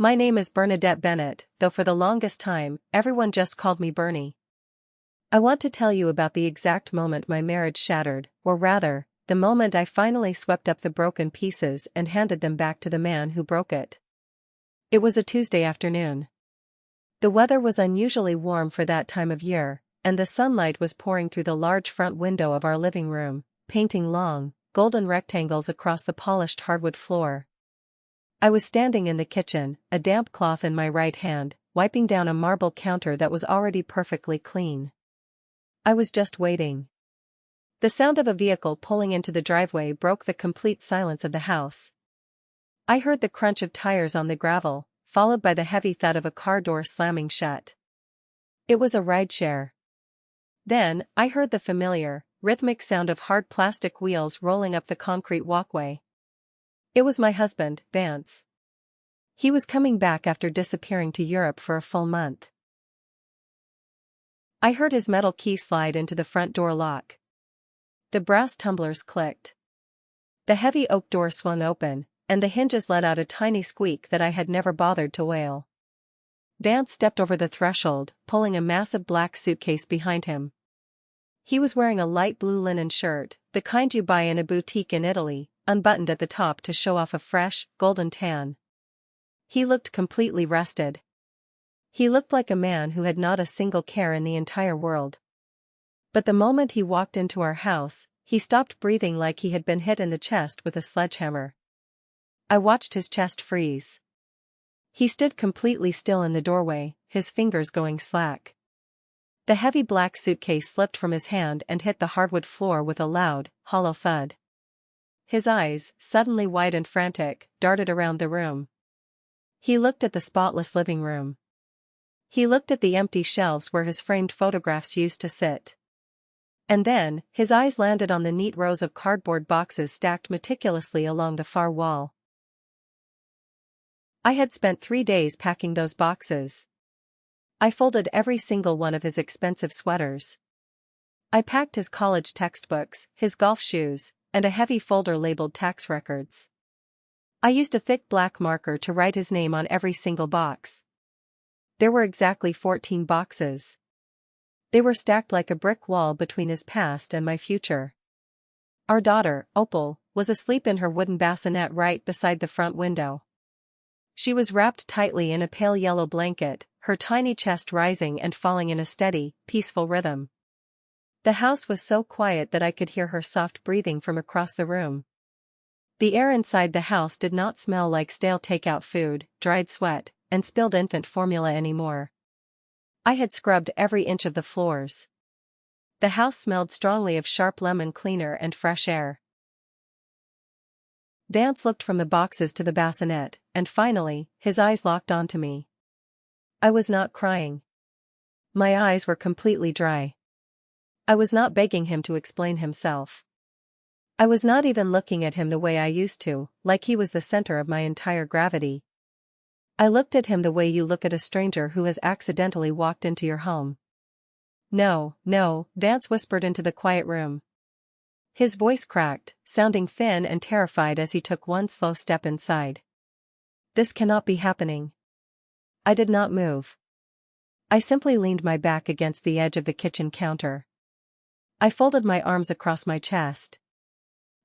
My name is Bernadette Bennett, though for the longest time, everyone just called me Bernie. I want to tell you about the exact moment my marriage shattered, or rather, the moment I finally swept up the broken pieces and handed them back to the man who broke it. It was a Tuesday afternoon. The weather was unusually warm for that time of year, and the sunlight was pouring through the large front window of our living room, painting long, golden rectangles across the polished hardwood floor. I was standing in the kitchen, a damp cloth in my right hand, wiping down a marble counter that was already perfectly clean. I was just waiting. The sound of a vehicle pulling into the driveway broke the complete silence of the house. I heard the crunch of tires on the gravel, followed by the heavy thud of a car door slamming shut. It was a rideshare. Then, I heard the familiar, rhythmic sound of hard plastic wheels rolling up the concrete walkway. It was my husband, Vance. He was coming back after disappearing to Europe for a full month. I heard his metal key slide into the front door lock. The brass tumblers clicked. The heavy oak door swung open, and the hinges let out a tiny squeak that I had never bothered to wail. Vance stepped over the threshold, pulling a massive black suitcase behind him. He was wearing a light blue linen shirt, the kind you buy in a boutique in Italy, unbuttoned at the top to show off a fresh, golden tan. He looked completely rested. He looked like a man who had not a single care in the entire world. But the moment he walked into our house, he stopped breathing like he had been hit in the chest with a sledgehammer. I watched his chest freeze. He stood completely still in the doorway, his fingers going slack. The heavy black suitcase slipped from his hand and hit the hardwood floor with a loud, hollow thud. His eyes, suddenly wide and frantic, darted around the room. He looked at the spotless living room. He looked at the empty shelves where his framed photographs used to sit. And then, his eyes landed on the neat rows of cardboard boxes stacked meticulously along the far wall. I had spent 3 days packing those boxes. I folded every single one of his expensive sweaters. I packed his college textbooks, his golf shoes, and a heavy folder labeled tax records. I used a thick black marker to write his name on every single box. There were exactly 14 boxes. They were stacked like a brick wall between his past and my future. Our daughter, Opal, was asleep in her wooden bassinet right beside the front window. She was wrapped tightly in a pale yellow blanket, her tiny chest rising and falling in a steady, peaceful rhythm. The house was so quiet that I could hear her soft breathing from across the room. The air inside the house did not smell like stale takeout food, dried sweat, and spilled infant formula anymore. I had scrubbed every inch of the floors. The house smelled strongly of sharp lemon cleaner and fresh air. Vance looked from the boxes to the bassinet, and finally, his eyes locked onto me. I was not crying. My eyes were completely dry. I was not begging him to explain himself. I was not even looking at him the way I used to, like he was the center of my entire gravity. I looked at him the way you look at a stranger who has accidentally walked into your home. No, no, Vance whispered into the quiet room. His voice cracked, sounding thin and terrified as he took one slow step inside. This cannot be happening. I did not move. I simply leaned my back against the edge of the kitchen counter. I folded my arms across my chest.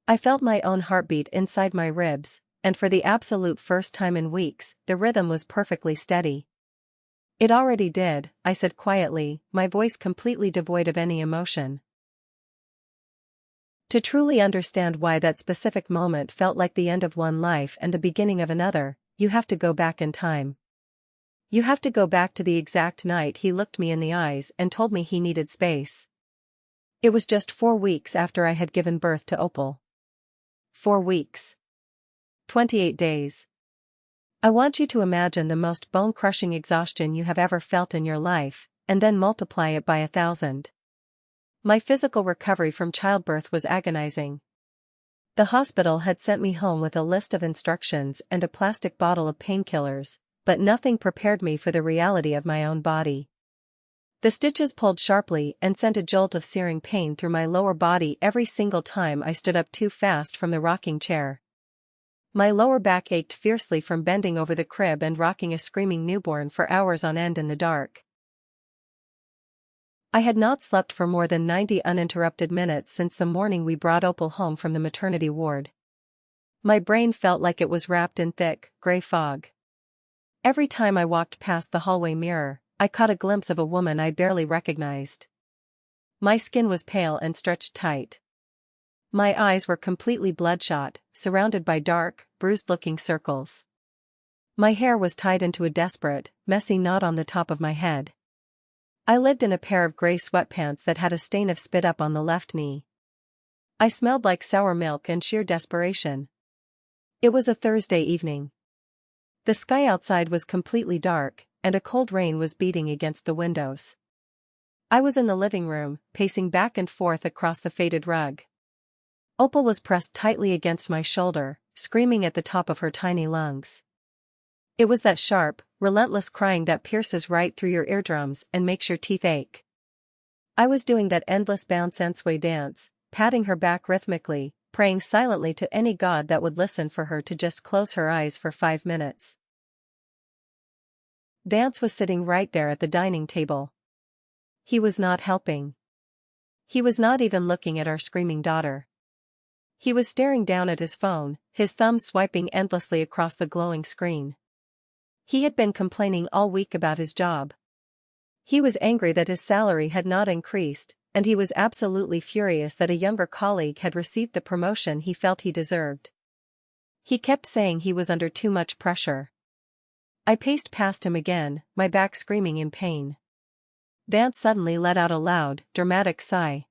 I felt my own heartbeat inside my ribs, and for the absolute first time in weeks, the rhythm was perfectly steady. It already did, I said quietly, my voice completely devoid of any emotion. To truly understand why that specific moment felt like the end of one life and the beginning of another, you have to go back in time. You have to go back to the exact night he looked me in the eyes and told me he needed space. It was just 4 weeks after I had given birth to Opal. 4 weeks. 28 days. I want you to imagine the most bone-crushing exhaustion you have ever felt in your life, and then multiply it by 1,000. My physical recovery from childbirth was agonizing. The hospital had sent me home with a list of instructions and a plastic bottle of painkillers, but nothing prepared me for the reality of my own body. The stitches pulled sharply and sent a jolt of searing pain through my lower body every single time I stood up too fast from the rocking chair. My lower back ached fiercely from bending over the crib and rocking a screaming newborn for hours on end in the dark. I had not slept for more than 90 uninterrupted minutes since the morning we brought Opal home from the maternity ward. My brain felt like it was wrapped in thick, gray fog. Every time I walked past the hallway mirror, I caught a glimpse of a woman I barely recognized. My skin was pale and stretched tight. My eyes were completely bloodshot, surrounded by dark, bruised-looking circles. My hair was tied into a desperate, messy knot on the top of my head. I lived in a pair of gray sweatpants that had a stain of spit up on the left knee. I smelled like sour milk and sheer desperation. It was a Thursday evening. The sky outside was completely dark, and a cold rain was beating against the windows. I was in the living room, pacing back and forth across the faded rug. Opal was pressed tightly against my shoulder, screaming at the top of her tiny lungs. It was that sharp, relentless crying that pierces right through your eardrums and makes your teeth ache. I was doing that endless bounce and sway dance, patting her back rhythmically, praying silently to any god that would listen for her to just close her eyes for 5 minutes. Vance was sitting right there at the dining table. He was not helping. He was not even looking at our screaming daughter. He was staring down at his phone, his thumb swiping endlessly across the glowing screen. He had been complaining all week about his job. He was angry that his salary had not increased, and he was absolutely furious that a younger colleague had received the promotion he felt he deserved. He kept saying he was under too much pressure. I paced past him again, my back screaming in pain. Vance suddenly let out a loud, dramatic sigh.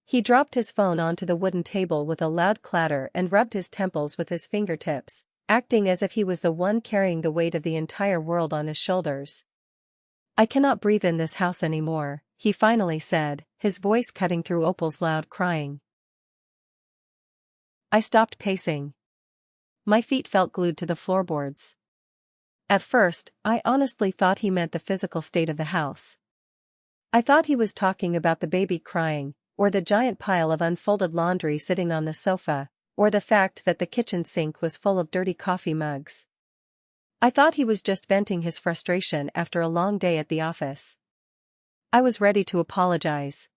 He dropped his phone onto the wooden table with a loud clatter and rubbed his temples with his fingertips, acting as if he was the one carrying the weight of the entire world on his shoulders. "I cannot breathe in this house anymore," he finally said, his voice cutting through Opal's loud crying. I stopped pacing. My feet felt glued to the floorboards. At first, I honestly thought he meant the physical state of the house. I thought he was talking about the baby crying, or the giant pile of unfolded laundry sitting on the sofa, or the fact that the kitchen sink was full of dirty coffee mugs. I thought he was just venting his frustration after a long day at the office. I was ready to apologize.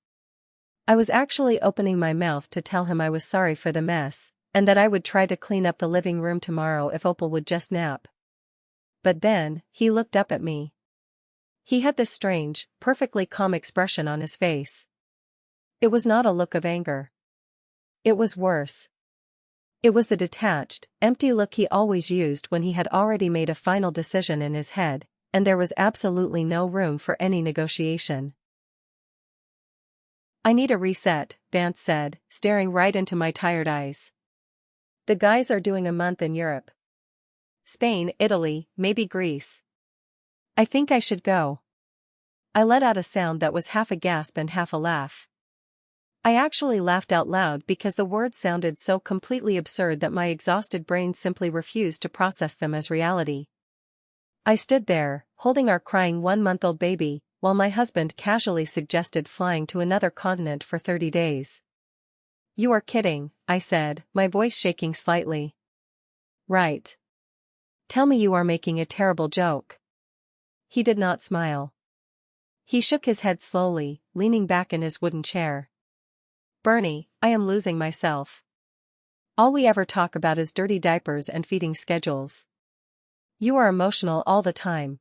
I was actually opening my mouth to tell him I was sorry for the mess, and that I would try to clean up the living room tomorrow if Opal would just nap. But then, he looked up at me. He had this strange, perfectly calm expression on his face. It was not a look of anger. It was worse. It was the detached, empty look he always used when he had already made a final decision in his head, and there was absolutely no room for any negotiation. "I need a reset," Vance said, staring right into my tired eyes. "The guys are doing a month in Europe. Spain, Italy, maybe Greece. I think I should go." I let out a sound that was half a gasp and half a laugh. I actually laughed out loud because the words sounded so completely absurd that my exhausted brain simply refused to process them as reality. I stood there, holding our crying 1-month-old baby, while my husband casually suggested flying to another continent for 30 days. "You are kidding," I said, my voice shaking slightly. "Right. Tell me you are making a terrible joke." He did not smile. He shook his head slowly, leaning back in his wooden chair. "Bernie, I am losing myself. All we ever talk about is dirty diapers and feeding schedules. You are emotional all the time.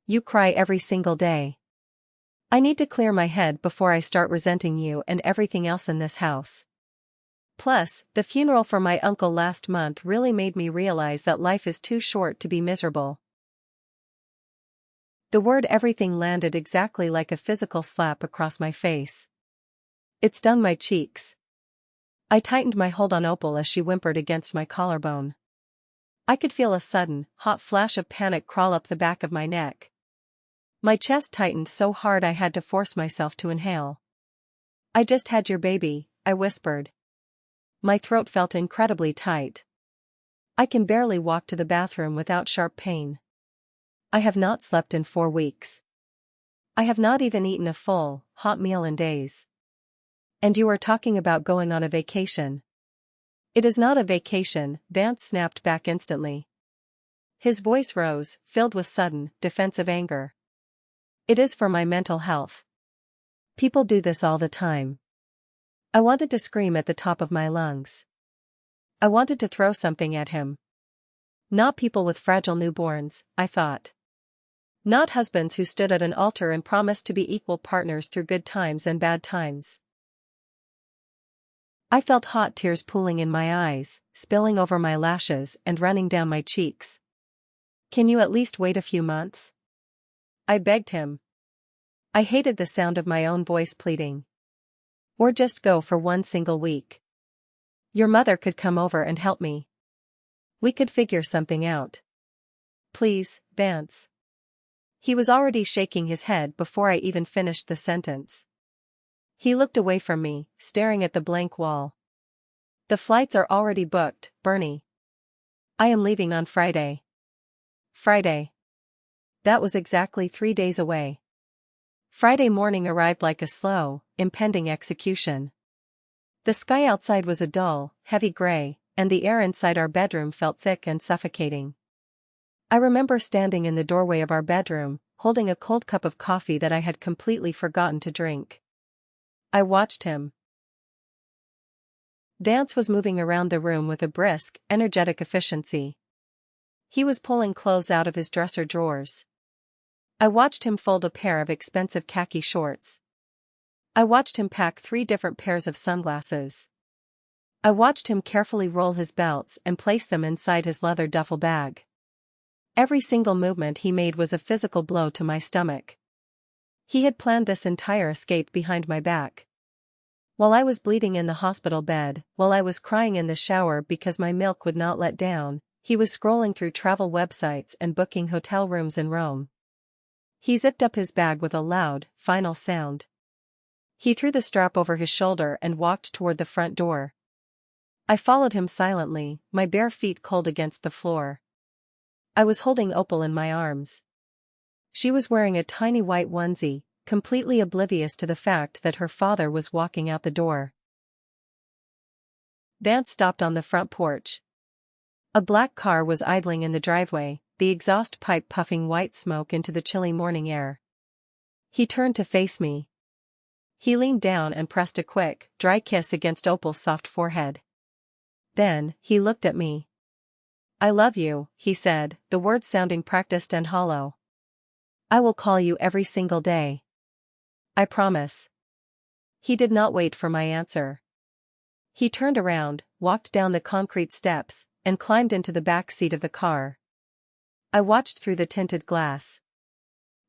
You cry every single day. I need to clear my head before I start resenting you and everything else in this house. Plus, the funeral for my uncle last month really made me realize that life is too short to be miserable." The word everything landed exactly like a physical slap across my face. It stung my cheeks. I tightened my hold on Opal as she whimpered against my collarbone. I could feel a sudden, hot flash of panic crawl up the back of my neck. My chest tightened so hard I had to force myself to inhale. "I just had your baby," I whispered. My throat felt incredibly tight. I can barely walk to the bathroom without sharp pain. I have not slept in 4 weeks. I have not even eaten a full, hot meal in days. And you are talking about going on a vacation. It is not a vacation, Vance snapped back instantly. His voice rose, filled with sudden, defensive anger. It is for my mental health. People do this all the time. I wanted to scream at the top of my lungs. I wanted to throw something at him. Not people with fragile newborns, I thought. Not husbands who stood at an altar and promised to be equal partners through good times and bad times. I felt hot tears pooling in my eyes, spilling over my lashes and running down my cheeks. Can you at least wait a few months? I begged him. I hated the sound of my own voice pleading. Or just go for one single week. Your mother could come over and help me. We could figure something out. Please, Vance. He was already shaking his head before I even finished the sentence. He looked away from me, staring at the blank wall. The flights are already booked, Bernie. I am leaving on Friday. Friday. That was exactly 3 days away. Friday morning arrived like a slow, impending execution. The sky outside was a dull, heavy gray, and the air inside our bedroom felt thick and suffocating. I remember standing in the doorway of our bedroom, holding a cold cup of coffee that I had completely forgotten to drink. I watched him. Vance was moving around the room with a brisk, energetic efficiency. He was pulling clothes out of his dresser drawers. I watched him fold a pair of expensive khaki shorts. I watched him pack 3 different pairs of sunglasses. I watched him carefully roll his belts and place them inside his leather duffel bag. Every single movement he made was a physical blow to my stomach. He had planned this entire escape behind my back. While I was bleeding in the hospital bed, while I was crying in the shower because my milk would not let down, he was scrolling through travel websites and booking hotel rooms in Rome. He zipped up his bag with a loud, final sound. He threw the strap over his shoulder and walked toward the front door. I followed him silently, my bare feet cold against the floor. I was holding Opal in my arms. She was wearing a tiny white onesie, completely oblivious to the fact that her father was walking out the door. Vance stopped on the front porch. A black car was idling in the driveway, the exhaust pipe puffing white smoke into the chilly morning air. He turned to face me. He leaned down and pressed a quick, dry kiss against Opal's soft forehead. Then, he looked at me. I love you, he said, the words sounding practiced and hollow. I will call you every single day. I promise. He did not wait for my answer. He turned around, walked down the concrete steps, and climbed into the back seat of the car. I watched through the tinted glass.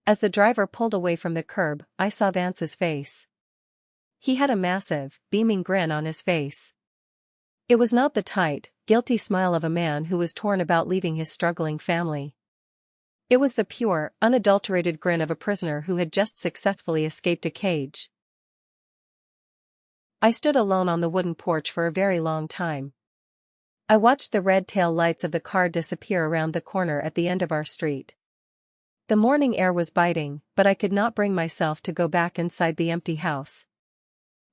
As the driver pulled away from the curb, I saw Vance's face. He had a massive, beaming grin on his face. It was not the tight, guilty smile of a man who was torn about leaving his struggling family. It was the pure, unadulterated grin of a prisoner who had just successfully escaped a cage. I stood alone on the wooden porch for a very long time. I watched the red tail lights of the car disappear around the corner at the end of our street. The morning air was biting, but I could not bring myself to go back inside the empty house.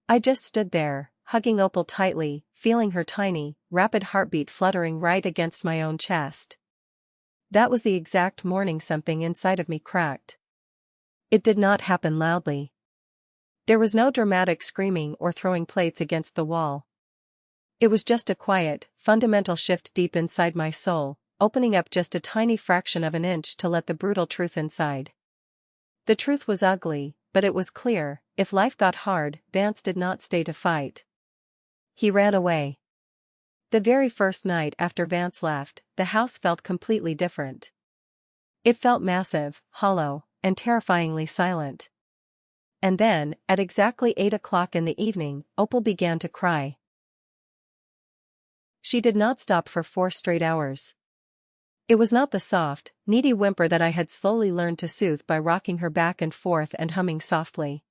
I just stood there, hugging Opal tightly, feeling her tiny, rapid heartbeat fluttering right against my own chest. That was the exact morning something inside of me cracked. It did not happen loudly. There was no dramatic screaming or throwing plates against the wall. It was just a quiet, fundamental shift deep inside my soul, opening up just a tiny fraction of an inch to let the brutal truth inside. The truth was ugly, but it was clear: if life got hard, Vance did not stay to fight. He ran away. The very first night after Vance left, the house felt completely different. It felt massive, hollow, and terrifyingly silent. And then, at exactly 8 o'clock in the evening, Opal began to cry. She did not stop for 4 straight hours. It was not the soft, needy whimper that I had slowly learned to soothe by rocking her back and forth and humming softly.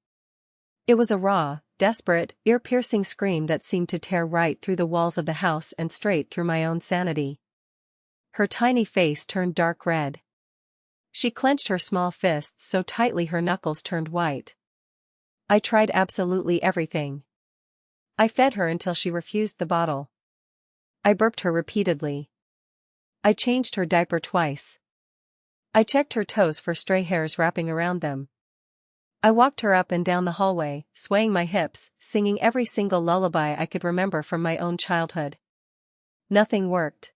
It was a raw, desperate, ear-piercing scream that seemed to tear right through the walls of the house and straight through my own sanity. Her tiny face turned dark red. She clenched her small fists so tightly her knuckles turned white. I tried absolutely everything. I fed her until she refused the bottle. I burped her repeatedly. I changed her diaper twice. I checked her toes for stray hairs wrapping around them. I walked her up and down the hallway, swaying my hips, singing every single lullaby I could remember from my own childhood. Nothing worked.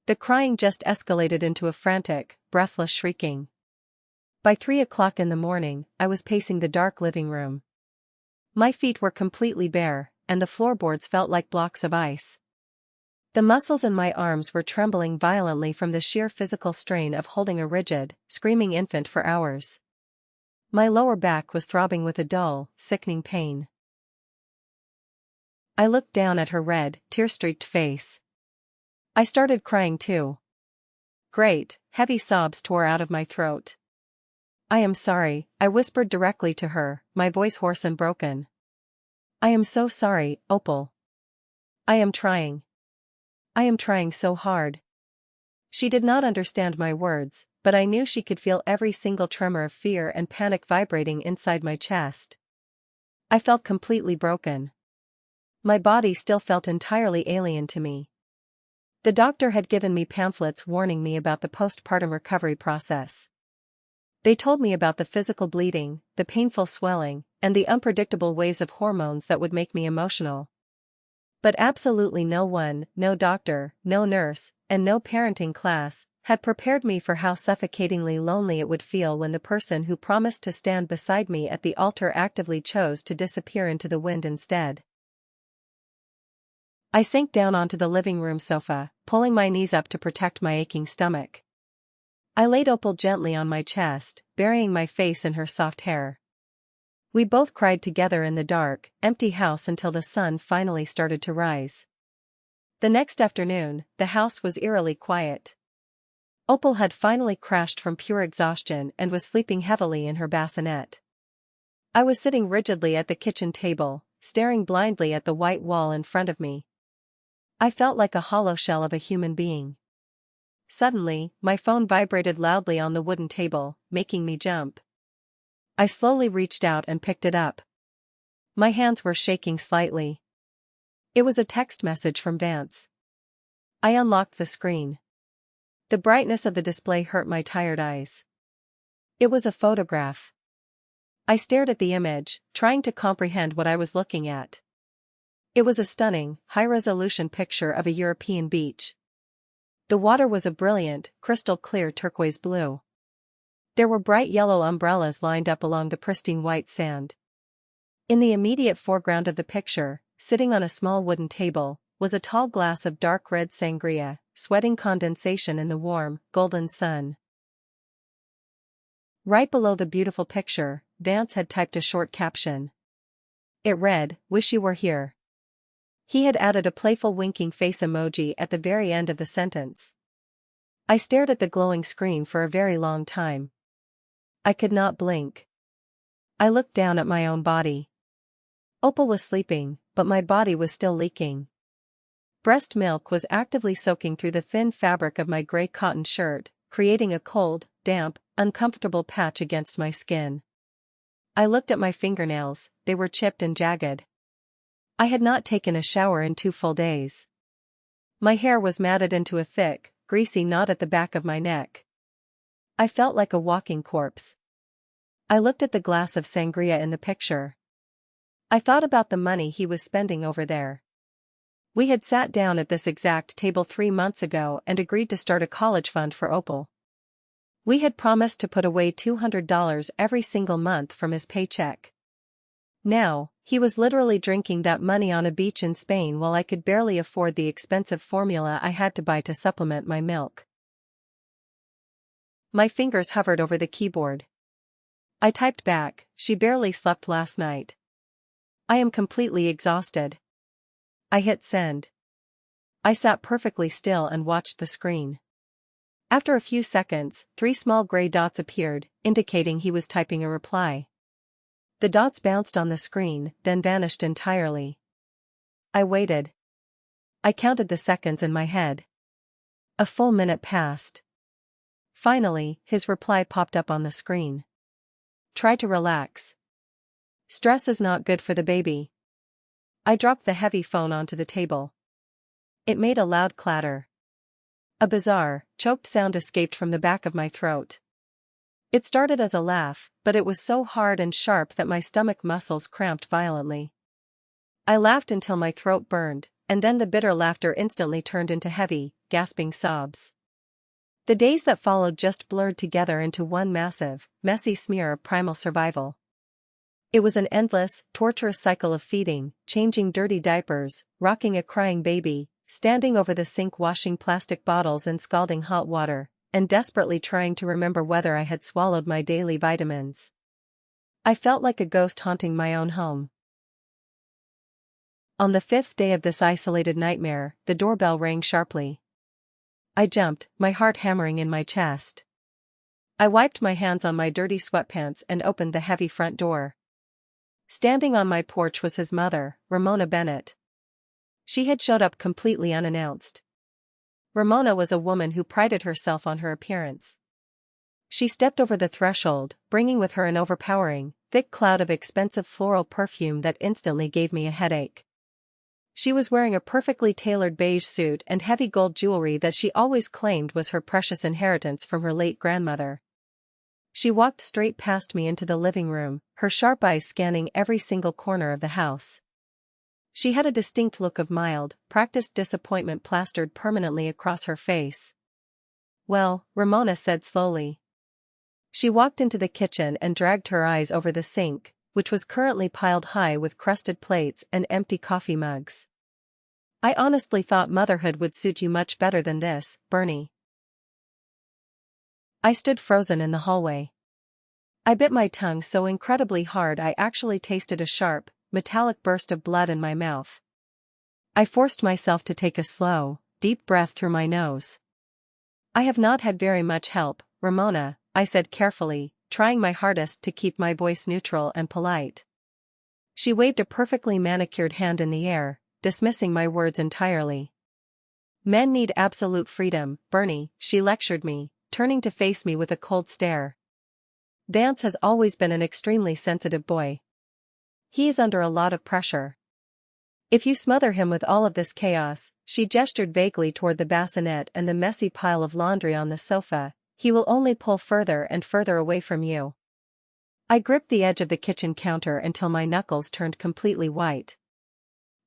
The crying just escalated into a frantic, breathless shrieking. By 3 o'clock in the morning, I was pacing the dark living room. My feet were completely bare, and the floorboards felt like blocks of ice. The muscles in my arms were trembling violently from the sheer physical strain of holding a rigid, screaming infant for hours. My lower back was throbbing with a dull, sickening pain. I looked down at her red, tear-streaked face. I started crying too. Great, heavy sobs tore out of my throat. "I am sorry," I whispered directly to her, my voice hoarse and broken. "I am so sorry, Opal. I am trying. I am trying so hard." She did not understand my words, but I knew she could feel every single tremor of fear and panic vibrating inside my chest. I felt completely broken. My body still felt entirely alien to me. The doctor had given me pamphlets warning me about the postpartum recovery process. They told me about the physical bleeding, the painful swelling, and the unpredictable waves of hormones that would make me emotional. But absolutely no one, no doctor, no nurse, and no parenting class, had prepared me for how suffocatingly lonely it would feel when the person who promised to stand beside me at the altar actively chose to disappear into the wind instead. I sank down onto the living room sofa, pulling my knees up to protect my aching stomach. I laid Opal gently on my chest, burying my face in her soft hair. We both cried together in the dark, empty house until the sun finally started to rise. The next afternoon, the house was eerily quiet. Opal had finally crashed from pure exhaustion and was sleeping heavily in her bassinet. I was sitting rigidly at the kitchen table, staring blindly at the white wall in front of me. I felt like a hollow shell of a human being. Suddenly, my phone vibrated loudly on the wooden table, making me jump. I slowly reached out and picked it up. My hands were shaking slightly. It was a text message from Vance. I unlocked the screen. The brightness of the display hurt my tired eyes. It was a photograph. I stared at the image, trying to comprehend what I was looking at. It was a stunning, high-resolution picture of a European beach. The water was a brilliant, crystal-clear turquoise blue. There were bright yellow umbrellas lined up along the pristine white sand. In the immediate foreground of the picture, sitting on a small wooden table, was a tall glass of dark red sangria, sweating condensation in the warm, golden sun. Right below the beautiful picture, Vance had typed a short caption. It read, "Wish you were here." He had added a playful winking face emoji at the very end of the sentence. I stared at the glowing screen for a very long time. I could not blink. I looked down at my own body. Opal was sleeping, but my body was still leaking. Breast milk was actively soaking through the thin fabric of my gray cotton shirt, creating a cold, damp, uncomfortable patch against my skin. I looked at my fingernails, they were chipped and jagged. I had not taken a shower in 2 full days. My hair was matted into a thick, greasy knot at the back of my neck. I felt like a walking corpse. I looked at the glass of sangria in the picture. I thought about the money he was spending over there. We had sat down at this exact table 3 months ago and agreed to start a college fund for Opal. We had promised to put away $200 every single month from his paycheck. Now, he was literally drinking that money on a beach in Spain while I could barely afford the expensive formula I had to buy to supplement my milk. My fingers hovered over the keyboard. I typed back, "She barely slept last night. I am completely exhausted." I hit send. I sat perfectly still and watched the screen. After a few seconds, 3 small gray dots appeared, indicating he was typing a reply. The dots bounced on the screen, then vanished entirely. I waited. I counted the seconds in my head. A full minute passed. Finally, his reply popped up on the screen. "Try to relax. Stress is not good for the baby." I dropped the heavy phone onto the table. It made a loud clatter. A bizarre, choked sound escaped from the back of my throat. It started as a laugh, but it was so hard and sharp that my stomach muscles cramped violently. I laughed until my throat burned, and then the bitter laughter instantly turned into heavy, gasping sobs. The days that followed just blurred together into one massive, messy smear of primal survival. It was an endless, torturous cycle of feeding, changing dirty diapers, rocking a crying baby, standing over the sink washing plastic bottles in scalding hot water, and desperately trying to remember whether I had swallowed my daily vitamins. I felt like a ghost haunting my own home. On the 5th day of this isolated nightmare, the doorbell rang sharply. I jumped, my heart hammering in my chest. I wiped my hands on my dirty sweatpants and opened the heavy front door. Standing on my porch was his mother, Ramona Bennett. She had showed up completely unannounced. Ramona was a woman who prided herself on her appearance. She stepped over the threshold, bringing with her an overpowering, thick cloud of expensive floral perfume that instantly gave me a headache. She was wearing a perfectly tailored beige suit and heavy gold jewelry that she always claimed was her precious inheritance from her late grandmother. She walked straight past me into the living room, her sharp eyes scanning every single corner of the house. She had a distinct look of mild, practiced disappointment plastered permanently across her face. "Well," Ramona said slowly. She walked into the kitchen and dragged her eyes over the sink, which was currently piled high with crusted plates and empty coffee mugs. "I honestly thought motherhood would suit you much better than this, Bernie." I stood frozen in the hallway. I bit my tongue so incredibly hard I actually tasted a sharp, metallic burst of blood in my mouth. I forced myself to take a slow, deep breath through my nose. "I have not had very much help, Ramona," I said carefully, trying my hardest to keep my voice neutral and polite. She waved a perfectly manicured hand in the air, dismissing my words entirely. "Men need absolute freedom, Bernie," she lectured me, turning to face me with a cold stare. "Vance has always been an extremely sensitive boy. He is under a lot of pressure. If you smother him with all of this chaos," she gestured vaguely toward the bassinet and the messy pile of laundry on the sofa, "he will only pull further and further away from you." I gripped the edge of the kitchen counter until my knuckles turned completely white.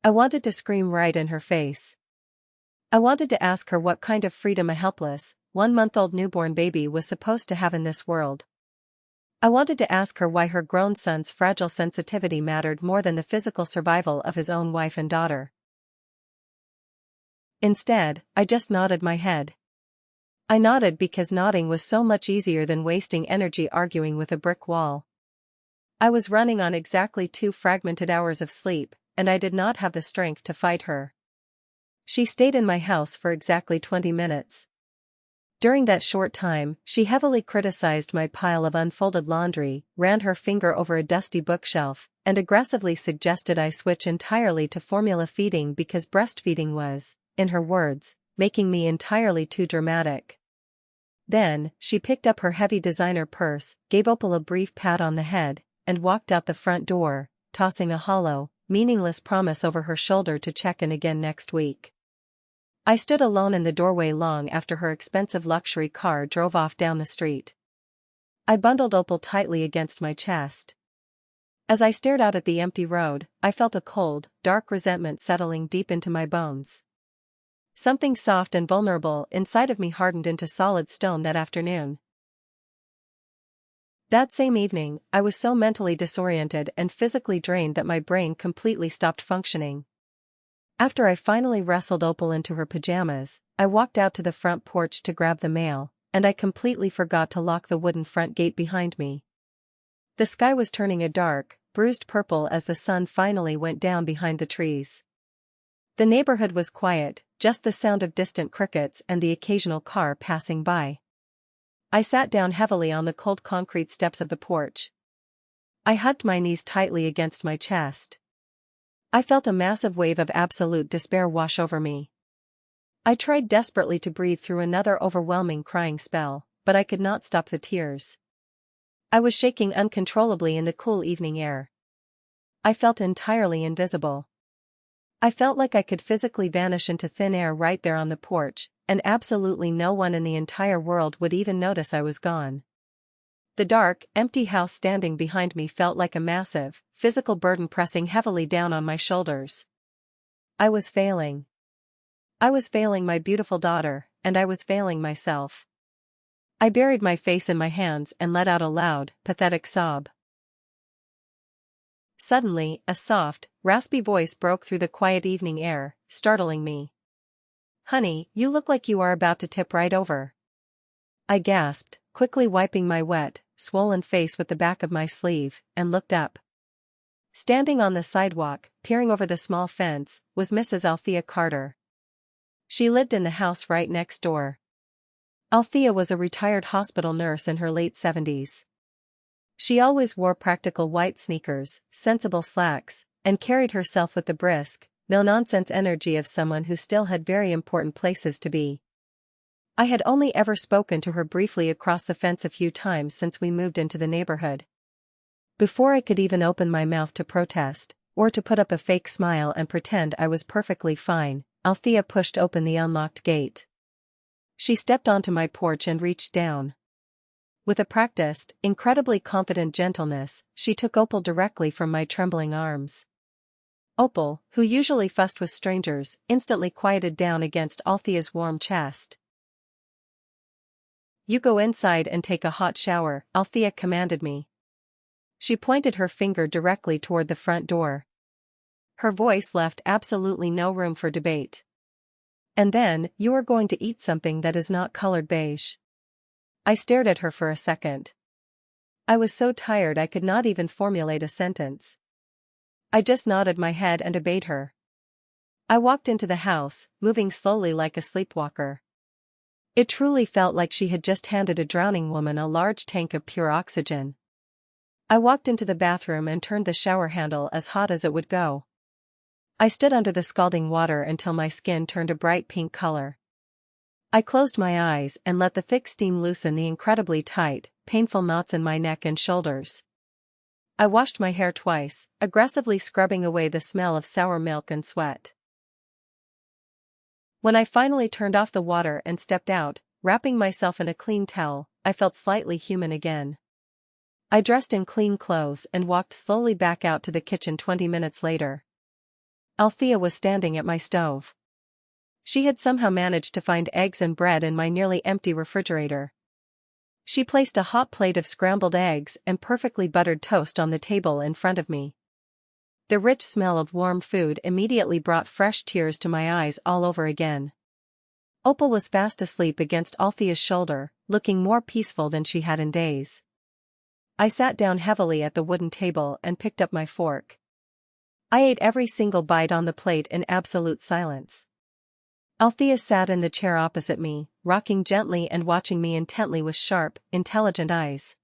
I wanted to scream right in her face. I wanted to ask her what kind of freedom a helpless, 1-month-old newborn baby was supposed to have in this world. I wanted to ask her why her grown son's fragile sensitivity mattered more than the physical survival of his own wife and daughter. Instead, I just nodded my head. I nodded because nodding was so much easier than wasting energy arguing with a brick wall. I was running on exactly 2 fragmented hours of sleep, and I did not have the strength to fight her. She stayed in my house for exactly 20 minutes. During that short time, she heavily criticized my pile of unfolded laundry, ran her finger over a dusty bookshelf, and aggressively suggested I switch entirely to formula feeding because breastfeeding was, in her words, making me entirely too dramatic. Then, she picked up her heavy designer purse, gave Opal a brief pat on the head, and walked out the front door, tossing a hollow, meaningless promise over her shoulder to check in again next week. I stood alone in the doorway long after her expensive luxury car drove off down the street. I bundled Opal tightly against my chest. As I stared out at the empty road, I felt a cold, dark resentment settling deep into my bones. Something soft and vulnerable inside of me hardened into solid stone that afternoon. That same evening, I was so mentally disoriented and physically drained that my brain completely stopped functioning. After I finally wrestled Opal into her pajamas, I walked out to the front porch to grab the mail, and I completely forgot to lock the wooden front gate behind me. The sky was turning a dark, bruised purple as the sun finally went down behind the trees. The neighborhood was quiet, just the sound of distant crickets and the occasional car passing by. I sat down heavily on the cold concrete steps of the porch. I hugged my knees tightly against my chest. I felt a massive wave of absolute despair wash over me. I tried desperately to breathe through another overwhelming crying spell, but I could not stop the tears. I was shaking uncontrollably in the cool evening air. I felt entirely invisible. I felt like I could physically vanish into thin air right there on the porch, and absolutely no one in the entire world would even notice I was gone. The dark, empty house standing behind me felt like a massive, physical burden pressing heavily down on my shoulders. I was failing. I was failing my beautiful daughter, and I was failing myself. I buried my face in my hands and let out a loud, pathetic sob. Suddenly, a soft, raspy voice broke through the quiet evening air, startling me. "Honey, you look like you are about to tip right over." I gasped, quickly wiping my wet, swollen face with the back of my sleeve, and looked up. Standing on the sidewalk, peering over the small fence, was Mrs. Althea Carter. She lived in the house right next door. Althea was a retired hospital nurse in her late 70s. She always wore practical white sneakers, sensible slacks, and carried herself with the brisk, no-nonsense energy of someone who still had very important places to be. I had only ever spoken to her briefly across the fence a few times since we moved into the neighborhood. Before I could even open my mouth to protest, or to put up a fake smile and pretend I was perfectly fine, Althea pushed open the unlocked gate. She stepped onto my porch and reached down. With a practiced, incredibly confident gentleness, she took Opal directly from my trembling arms. Opal, who usually fussed with strangers, instantly quieted down against Althea's warm chest. "You go inside and take a hot shower," Althea commanded me. She pointed her finger directly toward the front door. Her voice left absolutely no room for debate. "And then, you are going to eat something that is not colored beige." I stared at her for a second. I was so tired I could not even formulate a sentence. I just nodded my head and obeyed her. I walked into the house, moving slowly like a sleepwalker. It truly felt like she had just handed a drowning woman a large tank of pure oxygen. I walked into the bathroom and turned the shower handle as hot as it would go. I stood under the scalding water until my skin turned a bright pink color. I closed my eyes and let the thick steam loosen the incredibly tight, painful knots in my neck and shoulders. I washed my hair twice, aggressively scrubbing away the smell of sour milk and sweat. When I finally turned off the water and stepped out, wrapping myself in a clean towel, I felt slightly human again. I dressed in clean clothes and walked slowly back out to the kitchen 20 minutes later. Althea was standing at my stove. She had somehow managed to find eggs and bread in my nearly empty refrigerator. She placed a hot plate of scrambled eggs and perfectly buttered toast on the table in front of me. The rich smell of warm food immediately brought fresh tears to my eyes all over again. Opal was fast asleep against Althea's shoulder, looking more peaceful than she had in days. I sat down heavily at the wooden table and picked up my fork. I ate every single bite on the plate in absolute silence. Althea sat in the chair opposite me, rocking gently and watching me intently with sharp, intelligent eyes.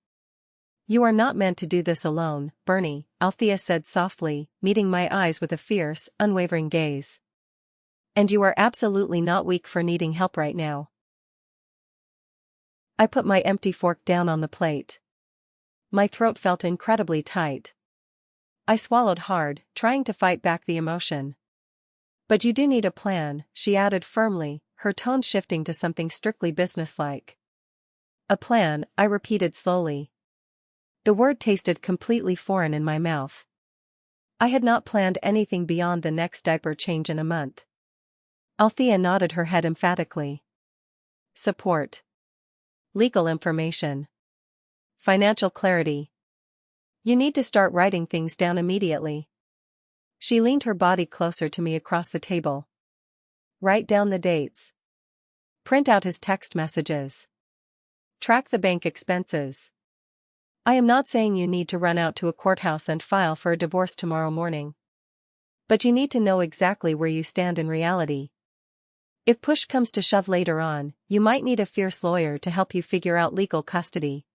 "You are not meant to do this alone, Bernie," Althea said softly, meeting my eyes with a fierce, unwavering gaze. "And you are absolutely not weak for needing help right now." I put my empty fork down on the plate. My throat felt incredibly tight. I swallowed hard, trying to fight back the emotion. "But you do need a plan," she added firmly, her tone shifting to something strictly businesslike. "A plan," I repeated slowly. The word tasted completely foreign in my mouth. I had not planned anything beyond the next diaper change in a month. Althea nodded her head emphatically. "Support. Legal information. Financial clarity. You need to start writing things down immediately." She leaned her body closer to me across the table. "Write down the dates. Print out his text messages. Track the bank expenses. I am not saying you need to run out to a courthouse and file for a divorce tomorrow morning. But you need to know exactly where you stand in reality. If push comes to shove later on, you might need a fierce lawyer to help you figure out legal custody.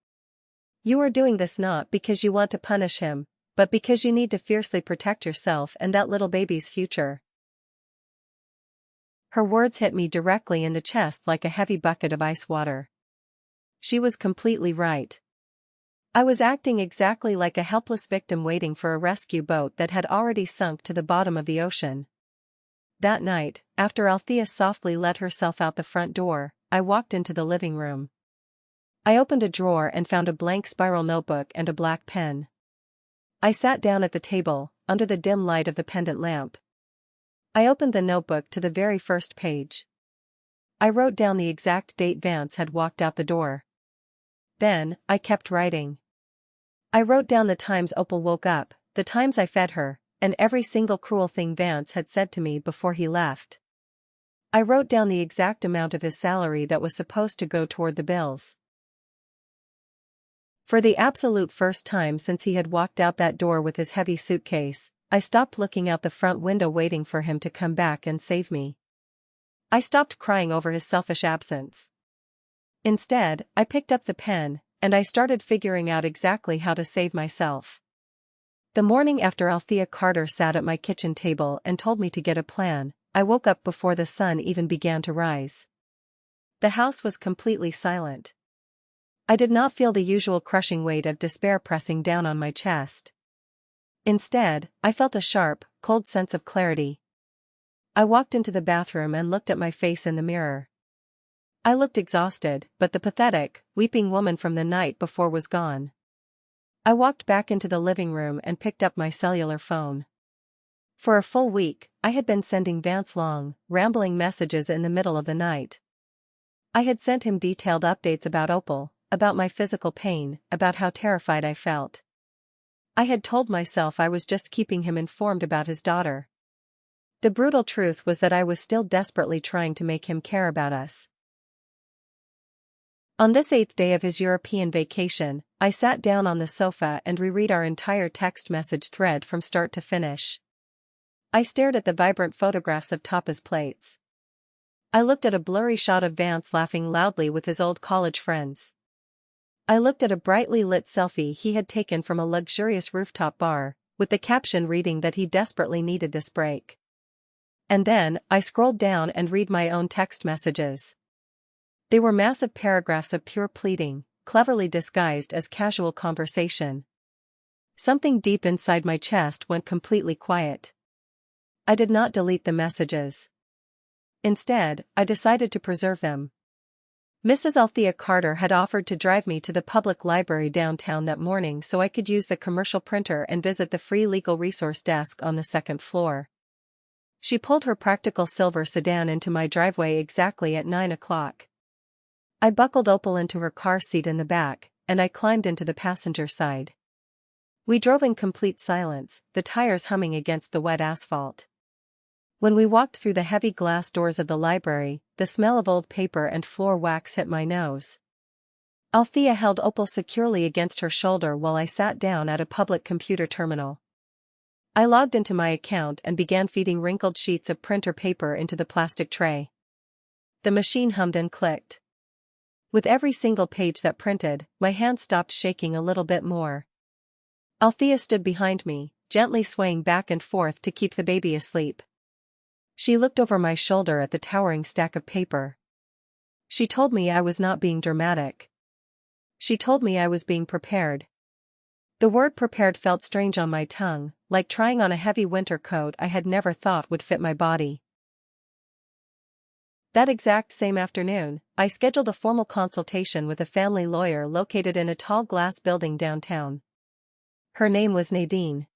You are doing this not because you want to punish him, but because you need to fiercely protect yourself and that little baby's future." Her words hit me directly in the chest like a heavy bucket of ice water. She was completely right. I was acting exactly like a helpless victim waiting for a rescue boat that had already sunk to the bottom of the ocean. That night, after Althea softly let herself out the front door, I walked into the living room. I opened a drawer and found a blank spiral notebook and a black pen. I sat down at the table, under the dim light of the pendant lamp. I opened the notebook to the very first page. I wrote down the exact date Vance had walked out the door. Then, I kept writing. I wrote down the times Opal woke up, the times I fed her, and every single cruel thing Vance had said to me before he left. I wrote down the exact amount of his salary that was supposed to go toward the bills. For the absolute first time since he had walked out that door with his heavy suitcase, I stopped looking out the front window waiting for him to come back and save me. I stopped crying over his selfish absence. Instead, I picked up the pen, and I started figuring out exactly how to save myself. The morning after Althea Carter sat at my kitchen table and told me to get a plan, I woke up before the sun even began to rise. The house was completely silent. I did not feel the usual crushing weight of despair pressing down on my chest. Instead, I felt a sharp, cold sense of clarity. I walked into the bathroom and looked at my face in the mirror. I looked exhausted, but the pathetic, weeping woman from the night before was gone. I walked back into the living room and picked up my cellular phone. For a full week, I had been sending Vance long, rambling messages in the middle of the night. I had sent him detailed updates about Opal, about my physical pain, about how terrified I felt. I had told myself I was just keeping him informed about his daughter. The brutal truth was that I was still desperately trying to make him care about us. On this 8th day of his European vacation, I sat down on the sofa and reread our entire text message thread from start to finish. I stared at the vibrant photographs of tapas plates. I looked at a blurry shot of Vance laughing loudly with his old college friends. I looked at a brightly lit selfie he had taken from a luxurious rooftop bar, with the caption reading that he desperately needed this break. And then, I scrolled down and read my own text messages. They were massive paragraphs of pure pleading, cleverly disguised as casual conversation. Something deep inside my chest went completely quiet. I did not delete the messages. Instead, I decided to preserve them. Mrs. Althea Carter had offered to drive me to the public library downtown that morning so I could use the commercial printer and visit the free legal resource desk on the second floor. She pulled her practical silver sedan into my driveway exactly at 9 o'clock. I buckled Opal into her car seat in the back, and I climbed into the passenger side. We drove in complete silence, the tires humming against the wet asphalt. When we walked through the heavy glass doors of the library, the smell of old paper and floor wax hit my nose. Althea held Opal securely against her shoulder while I sat down at a public computer terminal. I logged into my account and began feeding wrinkled sheets of printer paper into the plastic tray. The machine hummed and clicked. With every single page that printed, my hand stopped shaking a little bit more. Althea stood behind me, gently swaying back and forth to keep the baby asleep. She looked over my shoulder at the towering stack of paper. She told me I was not being dramatic. She told me I was being prepared. The word prepared felt strange on my tongue, like trying on a heavy winter coat I had never thought would fit my body. That exact same afternoon, I scheduled a formal consultation with a family lawyer located in a tall glass building downtown. Her name was Nadine.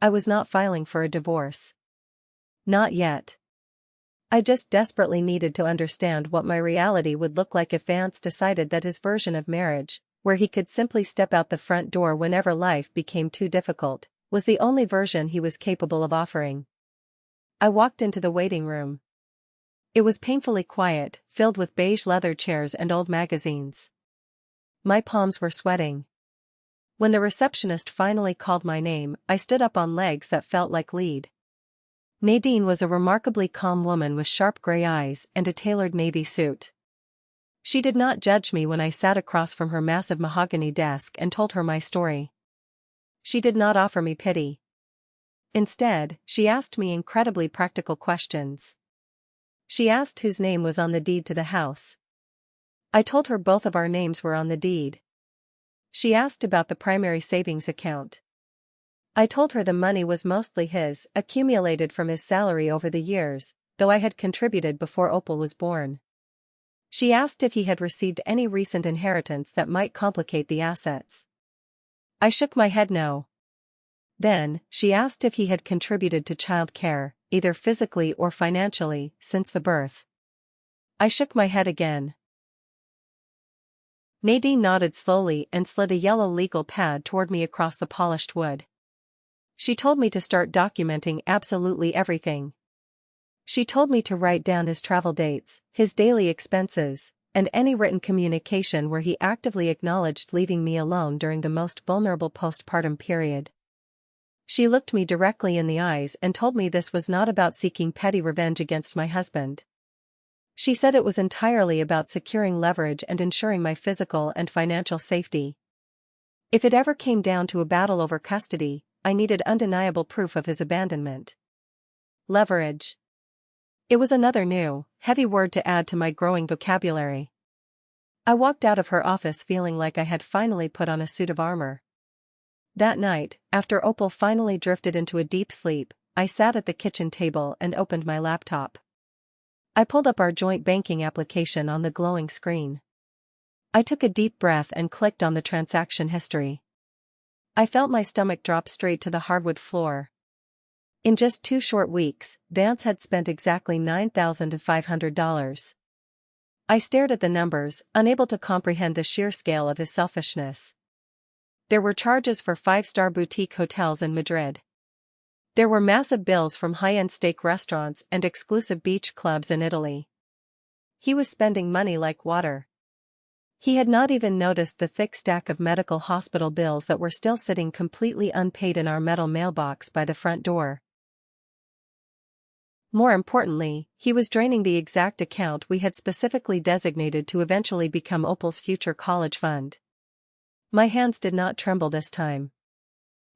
I was not filing for a divorce. Not yet. I just desperately needed to understand what my reality would look like if Vance decided that his version of marriage, where he could simply step out the front door whenever life became too difficult, was the only version he was capable of offering. I walked into the waiting room. It was painfully quiet, filled with beige leather chairs and old magazines. My palms were sweating. When the receptionist finally called my name, I stood up on legs that felt like lead. Nadine was a remarkably calm woman with sharp gray eyes and a tailored navy suit. She did not judge me when I sat across from her massive mahogany desk and told her my story. She did not offer me pity. Instead, she asked me incredibly practical questions. She asked whose name was on the deed to the house. I told her both of our names were on the deed. She asked about the primary savings account. I told her the money was mostly his, accumulated from his salary over the years, though I had contributed before Opal was born. She asked if he had received any recent inheritance that might complicate the assets. I shook my head no. Then, she asked if he had contributed to child care, either physically or financially, since the birth. I shook my head again. Nadine nodded slowly and slid a yellow legal pad toward me across the polished wood. She told me to start documenting absolutely everything. She told me to write down his travel dates, his daily expenses, and any written communication where he actively acknowledged leaving me alone during the most vulnerable postpartum period. She looked me directly in the eyes and told me this was not about seeking petty revenge against my husband. She said it was entirely about securing leverage and ensuring my physical and financial safety. If it ever came down to a battle over custody, I needed undeniable proof of his abandonment. Leverage. It was another new, heavy word to add to my growing vocabulary. I walked out of her office feeling like I had finally put on a suit of armor. That night, after Opal finally drifted into a deep sleep, I sat at the kitchen table and opened my laptop. I pulled up our joint banking application on the glowing screen. I took a deep breath and clicked on the transaction history. I felt my stomach drop straight to the hardwood floor. In just 2 short weeks, Vance had spent exactly $9,500. I stared at the numbers, unable to comprehend the sheer scale of his selfishness. There were charges for 5-star boutique hotels in Madrid. There were massive bills from high-end steak restaurants and exclusive beach clubs in Italy. He was spending money like water. He had not even noticed the thick stack of medical hospital bills that were still sitting completely unpaid in our metal mailbox by the front door. More importantly, he was draining the exact account we had specifically designated to eventually become Opal's future college fund. My hands did not tremble this time.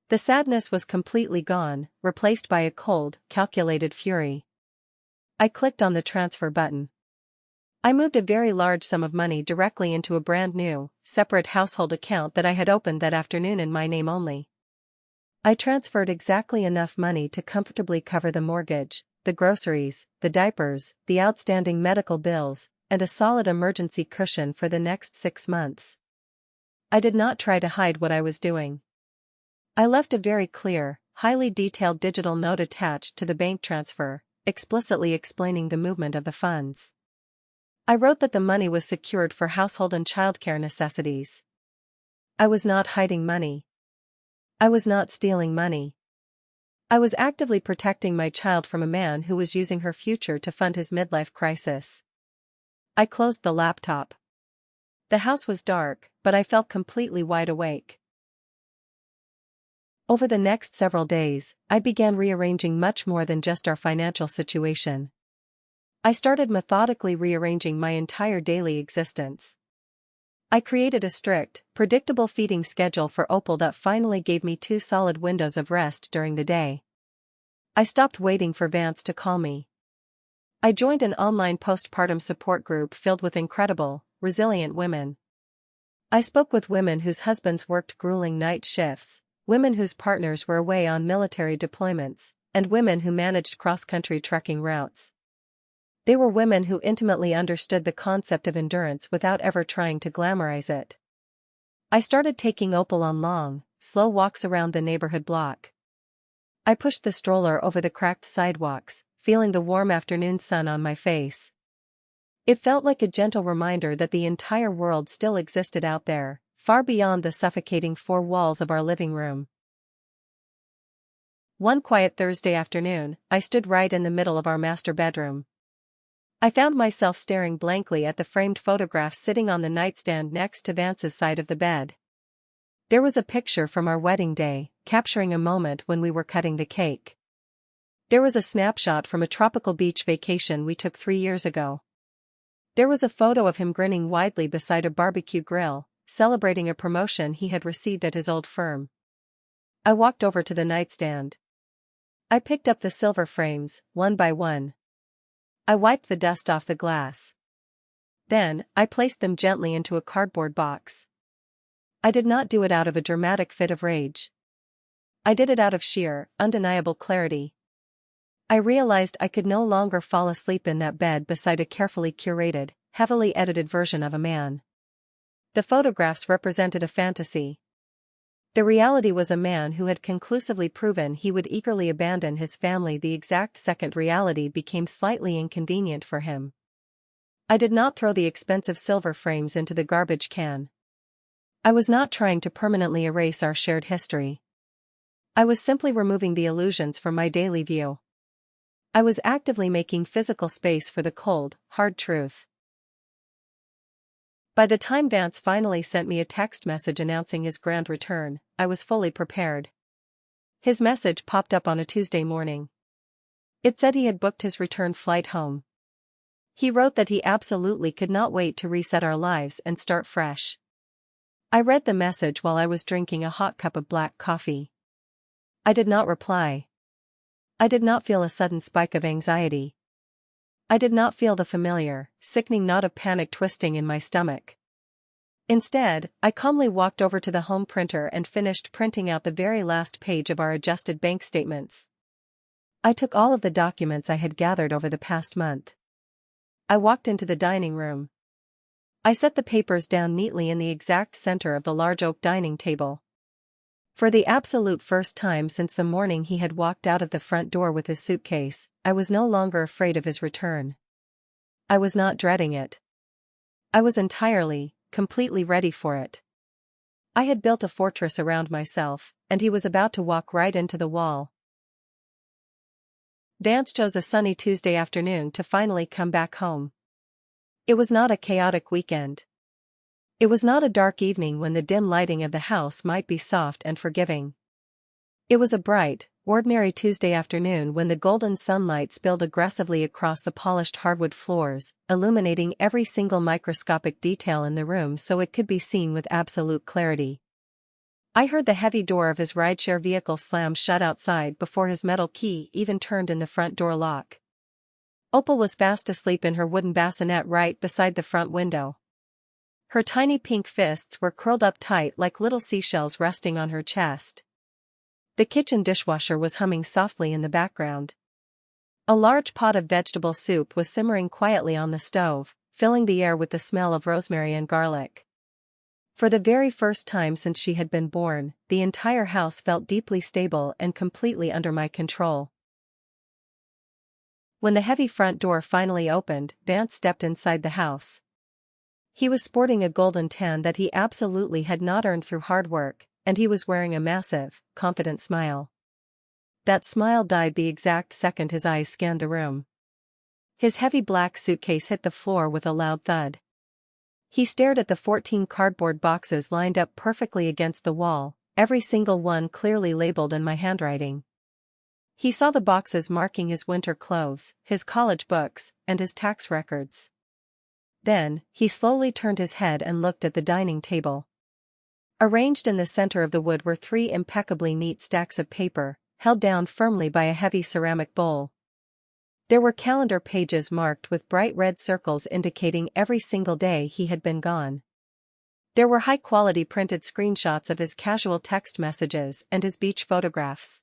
The sadness was completely gone, replaced by a cold, calculated fury. I clicked on the transfer button. I moved a very large sum of money directly into a brand new, separate household account that I had opened that afternoon in my name only. I transferred exactly enough money to comfortably cover the mortgage, the groceries, the diapers, the outstanding medical bills, and a solid emergency cushion for the next 6 months. I did not try to hide what I was doing. I left a very clear, highly detailed digital note attached to the bank transfer, explicitly explaining the movement of the funds. I wrote that the money was secured for household and childcare necessities. I was not hiding money. I was not stealing money. I was actively protecting my child from a man who was using her future to fund his midlife crisis. I closed the laptop. The house was dark, but I felt completely wide awake. Over the next several days, I began rearranging much more than just our financial situation. I started methodically rearranging my entire daily existence. I created a strict, predictable feeding schedule for Opal that finally gave me 2 solid windows of rest during the day. I stopped waiting for Vance to call me. I joined an online postpartum support group filled with incredible, resilient women. I spoke with women whose husbands worked grueling night shifts, women whose partners were away on military deployments, and women who managed cross-country trekking routes. They were women who intimately understood the concept of endurance without ever trying to glamorize it. I started taking Opal on long, slow walks around the neighborhood block. I pushed the stroller over the cracked sidewalks, feeling the warm afternoon sun on my face. It felt like a gentle reminder that the entire world still existed out there, far beyond the suffocating 4 walls of our living room. One quiet Thursday afternoon, I stood right in the middle of our master bedroom. I found myself staring blankly at the framed photograph sitting on the nightstand next to Vance's side of the bed. There was a picture from our wedding day, capturing a moment when we were cutting the cake. There was a snapshot from a tropical beach vacation we took 3 years ago. There was a photo of him grinning widely beside a barbecue grill, celebrating a promotion he had received at his old firm. I walked over to the nightstand. I picked up the silver frames, one by one. I wiped the dust off the glass. Then, I placed them gently into a cardboard box. I did not do it out of a dramatic fit of rage. I did it out of sheer, undeniable clarity. I realized I could no longer fall asleep in that bed beside a carefully curated, heavily edited version of a man. The photographs represented a fantasy. The reality was a man who had conclusively proven he would eagerly abandon his family the exact second reality became slightly inconvenient for him. I did not throw the expensive silver frames into the garbage can. I was not trying to permanently erase our shared history. I was simply removing the illusions from my daily view. I was actively making physical space for the cold, hard truth. By the time Vance finally sent me a text message announcing his grand return, I was fully prepared. His message popped up on a Tuesday morning. It said he had booked his return flight home. He wrote that he absolutely could not wait to reset our lives and start fresh. I read the message while I was drinking a hot cup of black coffee. I did not reply. I did not feel a sudden spike of anxiety. I did not feel the familiar, sickening knot of panic twisting in my stomach. Instead, I calmly walked over to the home printer and finished printing out the very last page of our adjusted bank statements. I took all of the documents I had gathered over the past month. I walked into the dining room. I set the papers down neatly in the exact center of the large oak dining table. For the absolute first time since the morning he had walked out of the front door with his suitcase, I was no longer afraid of his return. I was not dreading it. I was entirely, completely ready for it. I had built a fortress around myself, and he was about to walk right into the wall. Vance chose a sunny Tuesday afternoon to finally come back home. It was not a chaotic weekend. It was not a dark evening when the dim lighting of the house might be soft and forgiving. It was a bright, ordinary Tuesday afternoon when the golden sunlight spilled aggressively across the polished hardwood floors, illuminating every single microscopic detail in the room so it could be seen with absolute clarity. I heard the heavy door of his rideshare vehicle slam shut outside before his metal key even turned in the front door lock. Opal was fast asleep in her wooden bassinet right beside the front window. Her tiny pink fists were curled up tight like little seashells resting on her chest. The kitchen dishwasher was humming softly in the background. A large pot of vegetable soup was simmering quietly on the stove, filling the air with the smell of rosemary and garlic. For the very first time since she had been born, the entire house felt deeply stable and completely under my control. When the heavy front door finally opened, Vance stepped inside the house. He was sporting a golden tan that he absolutely had not earned through hard work, and he was wearing a massive, confident smile. That smile died the exact second his eyes scanned the room. His heavy black suitcase hit the floor with a loud thud. He stared at the 14 cardboard boxes lined up perfectly against the wall, every single one clearly labeled in my handwriting. He saw the boxes marking his winter clothes, his college books, and his tax records. Then, he slowly turned his head and looked at the dining table. Arranged in the center of the wood were 3 impeccably neat stacks of paper, held down firmly by a heavy ceramic bowl. There were calendar pages marked with bright red circles indicating every single day he had been gone. There were high-quality printed screenshots of his casual text messages and his beach photographs.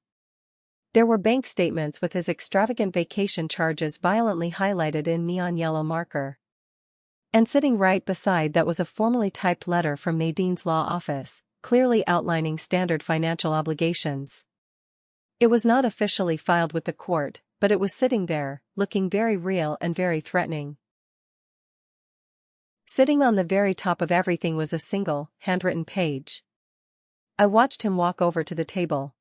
There were bank statements with his extravagant vacation charges violently highlighted in neon yellow marker. And sitting right beside that was a formally typed letter from Nadine's law office, clearly outlining standard financial obligations. It was not officially filed with the court, but it was sitting there, looking very real and very threatening. Sitting on the very top of everything was a single, handwritten page. I watched him walk over to the table.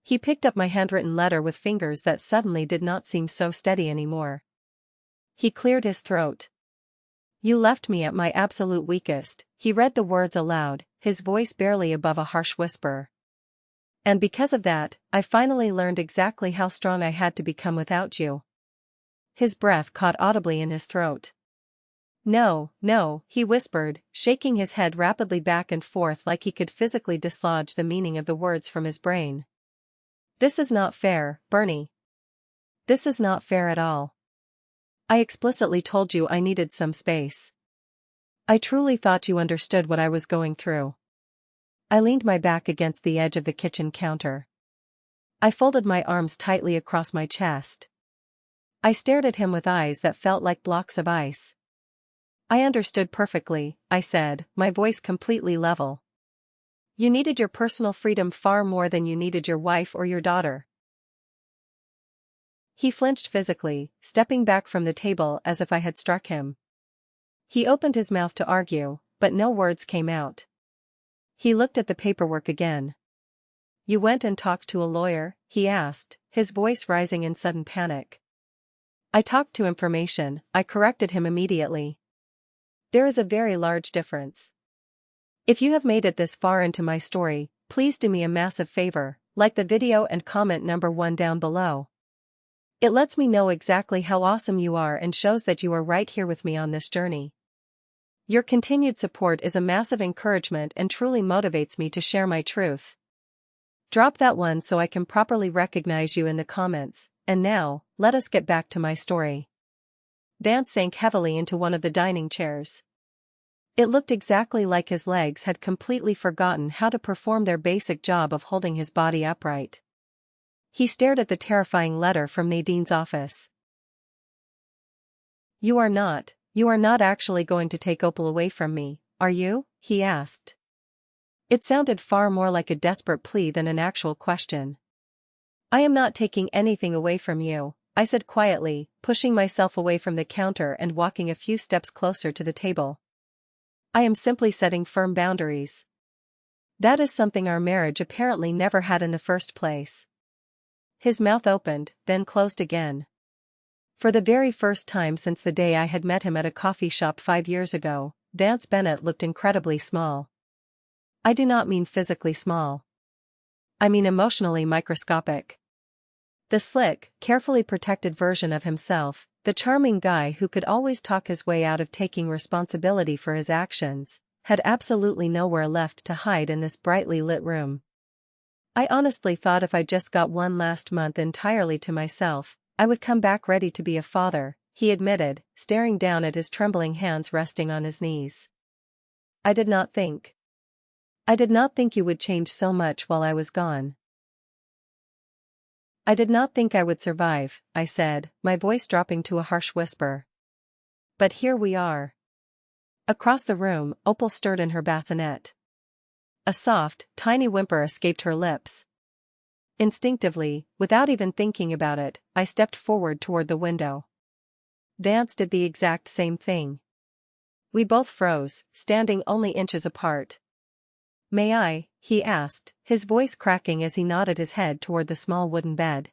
He picked up my handwritten letter with fingers that suddenly did not seem so steady anymore. He cleared his throat. "You left me at my absolute weakest," he read the words aloud, his voice barely above a harsh whisper. "And because of that, I finally learned exactly how strong I had to become without you." His breath caught audibly in his throat. "No, no," he whispered, shaking his head rapidly back and forth like he could physically dislodge the meaning of the words from his brain. "This is not fair, Bernie. This is not fair at all. I explicitly told you I needed some space. I truly thought you understood what I was going through." I leaned my back against the edge of the kitchen counter. I folded my arms tightly across my chest. I stared at him with eyes that felt like blocks of ice. I understood perfectly, I said, my voice completely level. You needed your personal freedom far more than you needed your wife or your daughter. He flinched physically, stepping back from the table as if I had struck him. He opened his mouth to argue, but no words came out. He looked at the paperwork again. You went and talked to a lawyer? He asked, his voice rising in sudden panic. I talked to information, I corrected him immediately. There is a very large difference. If you have made it this far into my story, please do me a massive favor, like the video and comment number 1 down below. It lets me know exactly how awesome you are and shows that you are right here with me on this journey. Your continued support is a massive encouragement and truly motivates me to share my truth. Drop that one so I can properly recognize you in the comments, and now, let us get back to my story. Vance sank heavily into one of the dining chairs. It looked exactly like his legs had completely forgotten how to perform their basic job of holding his body upright. He stared at the terrifying letter from Nadine's office. You are not actually going to take Opal away from me, are you? He asked. It sounded far more like a desperate plea than an actual question. I am not taking anything away from you, I said quietly, pushing myself away from the counter and walking a few steps closer to the table. I am simply setting firm boundaries. That is something our marriage apparently never had in the first place. His mouth opened, then closed again. For the very first time since the day I had met him at a coffee shop 5 years ago, Vance Bennett looked incredibly small. I do not mean physically small. I mean emotionally microscopic. The slick, carefully protected version of himself, the charming guy who could always talk his way out of taking responsibility for his actions, had absolutely nowhere left to hide in this brightly lit room. I honestly thought if I just got one last month entirely to myself, I would come back ready to be a father, he admitted, staring down at his trembling hands resting on his knees. I did not think you would change so much while I was gone. I did not think I would survive, I said, my voice dropping to a harsh whisper. But here we are. Across the room, Opal stirred in her bassinet. A soft, tiny whimper escaped her lips. Instinctively, without even thinking about it, I stepped forward toward the window. Vance did the exact same thing. We both froze, standing only inches apart. May I? He asked, his voice cracking as he nodded his head toward the small wooden bed.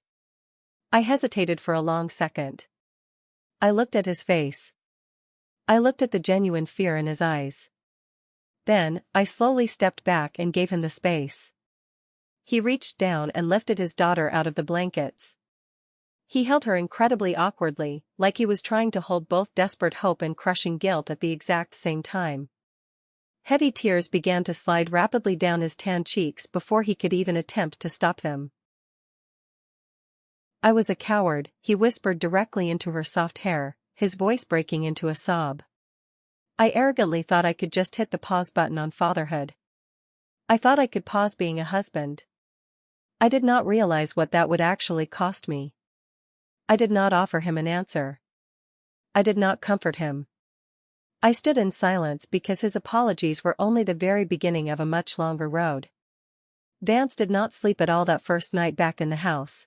I hesitated for a long second. I looked at his face. I looked at the genuine fear in his eyes. Then, I slowly stepped back and gave him the space. He reached down and lifted his daughter out of the blankets. He held her incredibly awkwardly, like he was trying to hold both desperate hope and crushing guilt at the exact same time. Heavy tears began to slide rapidly down his tanned cheeks before he could even attempt to stop them. I was a coward, he whispered directly into her soft hair, his voice breaking into a sob. I arrogantly thought I could just hit the pause button on fatherhood. I thought I could pause being a husband. I did not realize what that would actually cost me. I did not offer him an answer. I did not comfort him. I stood in silence because his apologies were only the very beginning of a much longer road. Vance did not sleep at all that first night back in the house.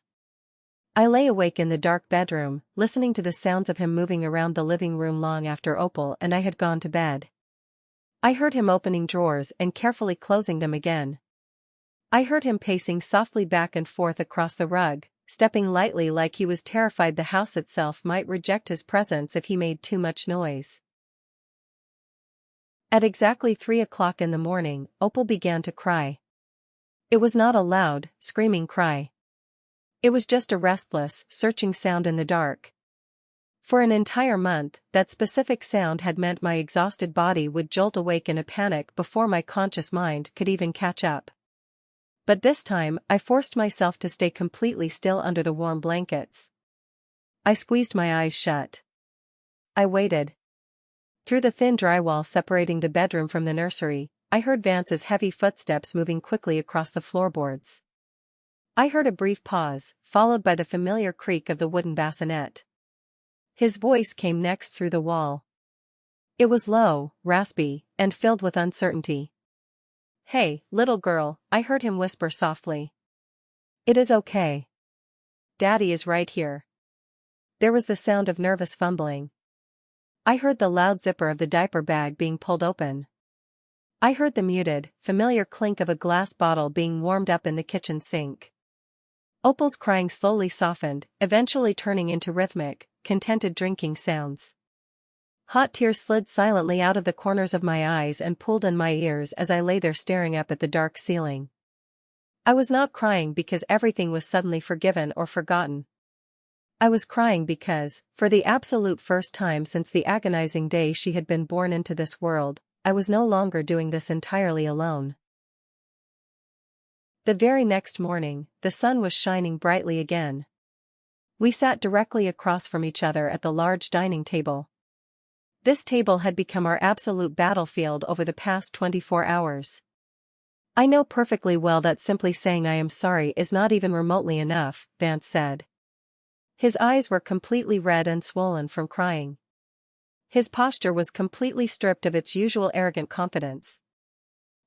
I lay awake in the dark bedroom, listening to the sounds of him moving around the living room long after Opal and I had gone to bed. I heard him opening drawers and carefully closing them again. I heard him pacing softly back and forth across the rug, stepping lightly like he was terrified the house itself might reject his presence if he made too much noise. At exactly 3 o'clock in the morning, Opal began to cry. It was not a loud, screaming cry. It was just a restless, searching sound in the dark. For an entire month, that specific sound had meant my exhausted body would jolt awake in a panic before my conscious mind could even catch up. But this time, I forced myself to stay completely still under the warm blankets. I squeezed my eyes shut. I waited. Through the thin drywall separating the bedroom from the nursery, I heard Vance's heavy footsteps moving quickly across the floorboards. I heard a brief pause, followed by the familiar creak of the wooden bassinet. His voice came next through the wall. It was low, raspy, and filled with uncertainty. "Hey, little girl," I heard him whisper softly. "It is okay. Daddy is right here." There was the sound of nervous fumbling. I heard the loud zipper of the diaper bag being pulled open. I heard the muted, familiar clink of a glass bottle being warmed up in the kitchen sink. Opal's crying slowly softened, eventually turning into rhythmic, contented drinking sounds. Hot tears slid silently out of the corners of my eyes and pooled in my ears as I lay there staring up at the dark ceiling. I was not crying because everything was suddenly forgiven or forgotten. I was crying because, for the absolute first time since the agonizing day she had been born into this world, I was no longer doing this entirely alone. The very next morning, the sun was shining brightly again. We sat directly across from each other at the large dining table. This table had become our absolute battlefield over the past 24 hours. "I know perfectly well that simply saying I am sorry is not even remotely enough," Vance said. His eyes were completely red and swollen from crying. His posture was completely stripped of its usual arrogant confidence.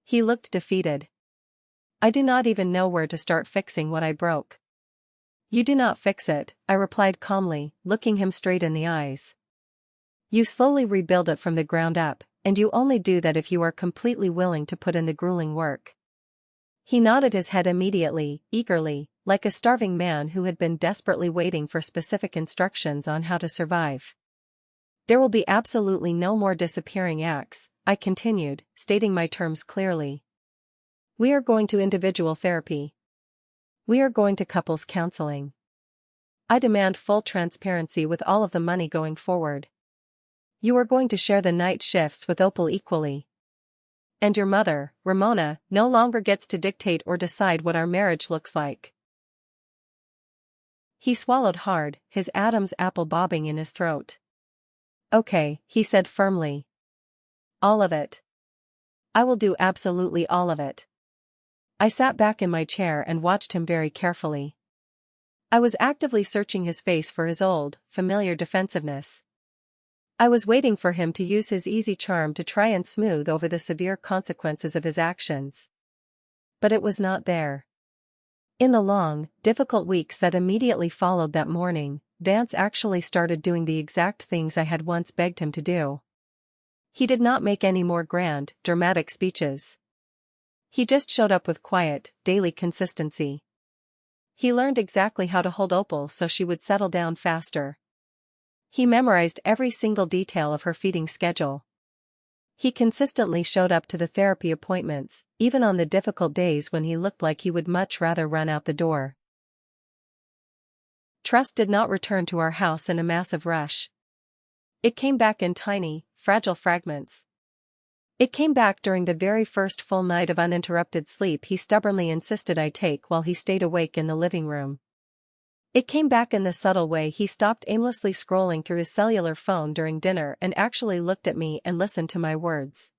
He looked defeated. "I do not even know where to start fixing what I broke." "You do not fix it," I replied calmly, looking him straight in the eyes. "You slowly rebuild it from the ground up, and you only do that if you are completely willing to put in the grueling work." He nodded his head immediately, eagerly, like a starving man who had been desperately waiting for specific instructions on how to survive. "There will be absolutely no more disappearing acts," I continued, stating my terms clearly. "We are going to individual therapy. We are going to couples counseling. I demand full transparency with all of the money going forward. You are going to share the night shifts with Opal equally. And your mother, Ramona, no longer gets to dictate or decide what our marriage looks like." He swallowed hard, his Adam's apple bobbing in his throat. "Okay," he said firmly. "All of it. I will do absolutely all of it." I sat back in my chair and watched him very carefully. I was actively searching his face for his old, familiar defensiveness. I was waiting for him to use his easy charm to try and smooth over the severe consequences of his actions. But it was not there. In the long, difficult weeks that immediately followed that morning, Vance actually started doing the exact things I had once begged him to do. He did not make any more grand, dramatic speeches. He just showed up with quiet, daily consistency. He learned exactly how to hold Opal so she would settle down faster. He memorized every single detail of her feeding schedule. He consistently showed up to the therapy appointments, even on the difficult days when he looked like he would much rather run out the door. Trust did not return to our house in a massive rush. It came back in tiny, fragile fragments. It came back during the very first full night of uninterrupted sleep he stubbornly insisted I take while he stayed awake in the living room. It came back in the subtle way he stopped aimlessly scrolling through his cellular phone during dinner and actually looked at me and listened to my words.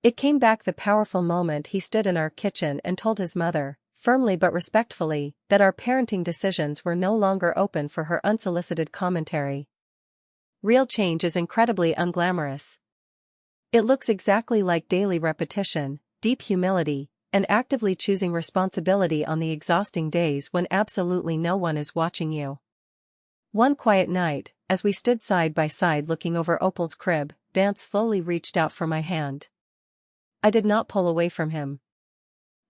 It came back the powerful moment he stood in our kitchen and told his mother, firmly but respectfully, that our parenting decisions were no longer open for her unsolicited commentary. Real change is incredibly unglamorous. It looks exactly like daily repetition, deep humility, and actively choosing responsibility on the exhausting days when absolutely no one is watching you. One quiet night, as we stood side by side looking over Opal's crib, Vance slowly reached out for my hand. I did not pull away from him.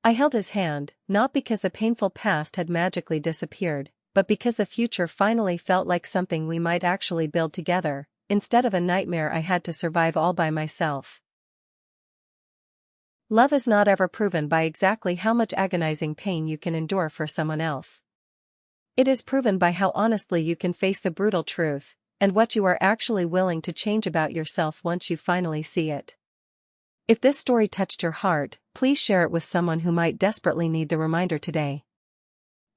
I held his hand, not because the painful past had magically disappeared, but because the future finally felt like something we might actually build together, instead of a nightmare I had to survive all by myself. Love is not ever proven by exactly how much agonizing pain you can endure for someone else. It is proven by how honestly you can face the brutal truth, and what you are actually willing to change about yourself once you finally see it. If this story touched your heart, please share it with someone who might desperately need the reminder today.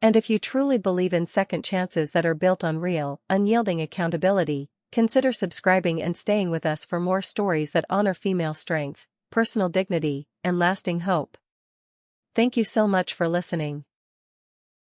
And if you truly believe in second chances that are built on real, unyielding accountability, consider subscribing and staying with us for more stories that honor female strength, personal dignity, and lasting hope. Thank you so much for listening.